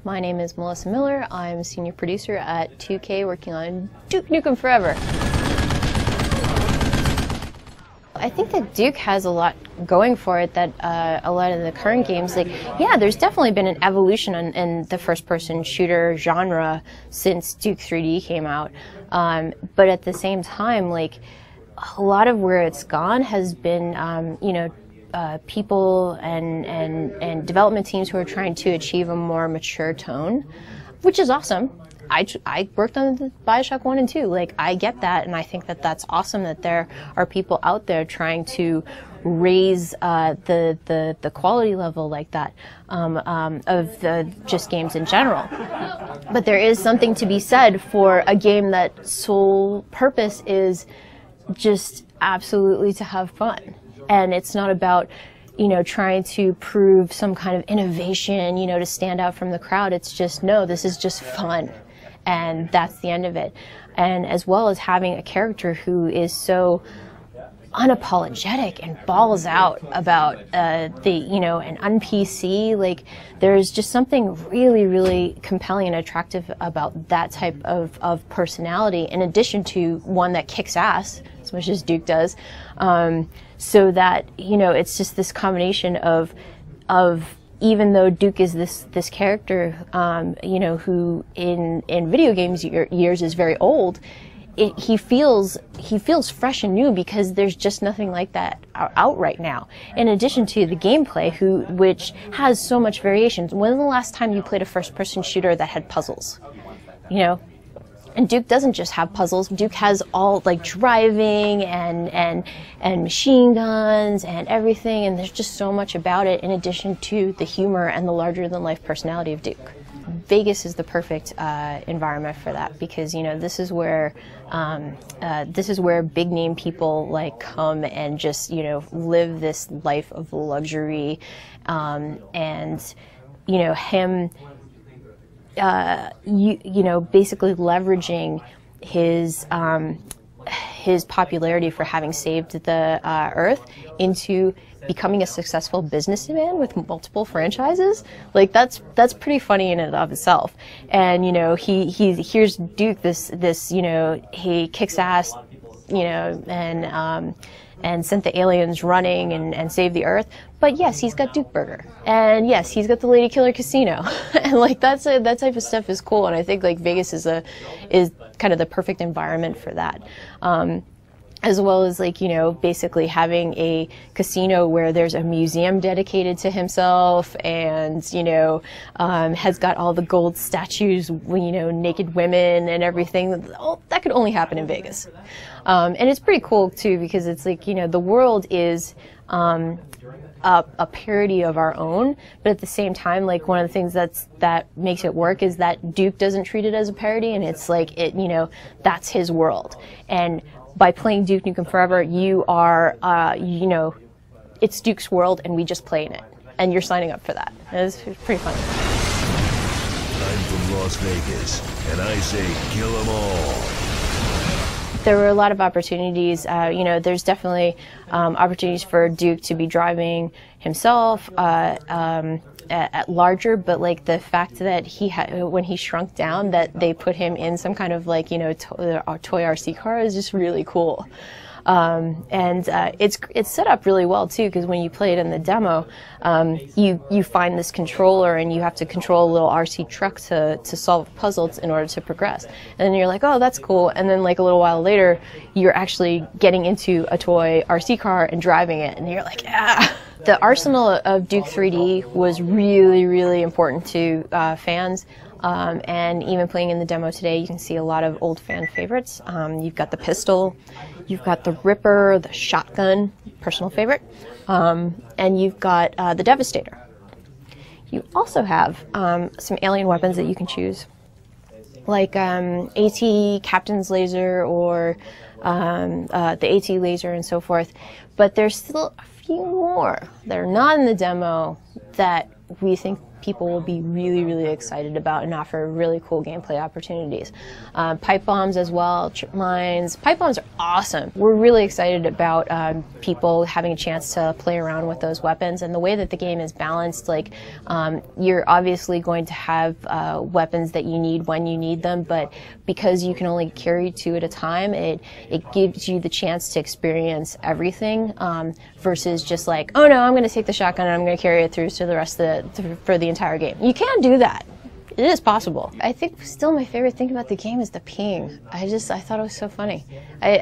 My name is Melissa Miller. I'm senior producer at 2K working on Duke Nukem Forever. I think that Duke has a lot going for it that a lot of the current games, like, yeah, there's definitely been an evolution in the first-person shooter genre since Duke 3D came out. But at the same time, like, a lot of where it's gone has been, you know, people and development teams who are trying to achieve a more mature tone, which is awesome. I worked on the Bioshock 1 and 2. Like, I get that, and I think that that's awesome that there are people out there trying to raise the quality level like that of just games in general. But there is something to be said for a game that sole purpose is just absolutely to have fun. And it's not about, you know, trying to prove some kind of innovation, you know, to stand out from the crowd. It's just, no, this is just fun. And that's the end of it. And as well as having a character who is so unapologetic and balls out about you know, an un-PC, like, there's just something really, really compelling and attractive about that type of personality, in addition to one that kicks ass, as much as Duke does. So that, you know, it's just this combination of even though Duke is this character, you know, who in video games years is very old, he feels fresh and new because there's just nothing like that out right now. In addition to the gameplay, which has so much variations. When was the last time you played a first-person shooter that had puzzles? You know. And Duke doesn't just have puzzles. Duke has all, like, driving and machine guns and everything, and there's just so much about it in addition to the humor and the larger-than-life personality of Duke. Vegas is the perfect environment for that because, you know, this is where big-name people, like, come and just, you know, live this life of luxury, and, you know, him. You know, basically leveraging his popularity for having saved the Earth into becoming a successful businessman with multiple franchises. Like, that's pretty funny in and of itself. And, you know, here's Duke, this you know, he kicks ass, you know, and sent the aliens running and saved the Earth. But yes, he's got Duke Burger, and yes, he's got the Lady Killer Casino, and like that type of stuff is cool. And I think, like, Vegas is kind of the perfect environment for that. As well as, like, you know, basically having a casino where there's a museum dedicated to himself, and, you know, has got all the gold statues, you know, naked women and everything. Oh, that could only happen in Vegas. And it's pretty cool too because it's like, you know, the world is a parody of our own, but at the same time, like, one of the things that makes it work is that Duke doesn't treat it as a parody, and it's like, you know, that's his world. And by playing Duke Nukem Forever, you are, you know, it's Duke's world, and we just play in it, and you're signing up for that. And it's pretty fun. I'm from Las Vegas, and I say kill them all. There were a lot of opportunities. You know, there's definitely opportunities for Duke to be driving himself at larger, but, like, the fact that when he shrunk down, that they put him in some kind of, like, you know, toy RC car is just really cool. And it's set up really well too, because when you play it in the demo, you find this controller and you have to control a little RC truck to solve puzzles in order to progress. And then you're like, oh, that's cool. And then, like, a little while later, you're actually getting into a toy RC car and driving it, and you're like, ah. The arsenal of Duke 3D was really, really important to fans. And even playing in the demo today, you can see a lot of old fan favorites. You've got the pistol, you've got the Ripper, the shotgun, personal favorite, and you've got the Devastator. You also have some alien weapons that you can choose, like AT Captain's Laser or the AT Laser and so forth. But there's still a few more that are not in the demo that we think people will be really excited about and offer really cool gameplay opportunities. Pipe bombs as well, trip mines. Pipe bombs are awesome. We're really excited about people having a chance to play around with those weapons, and the way that the game is balanced, like you're obviously going to have weapons that you need when you need them, but because you can only carry 2 at a time, it gives you the chance to experience everything versus just like, oh no, I'm going to take the shotgun and I'm going to carry it through to the rest of for the entire game. You can do that. It is possible. I think still my favorite thing about the game is the peeing. I thought it was so funny. I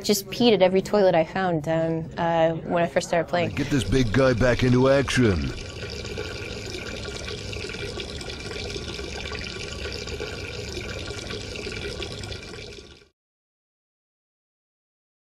just peed at every toilet I found when I first started playing. Get this big guy back into action.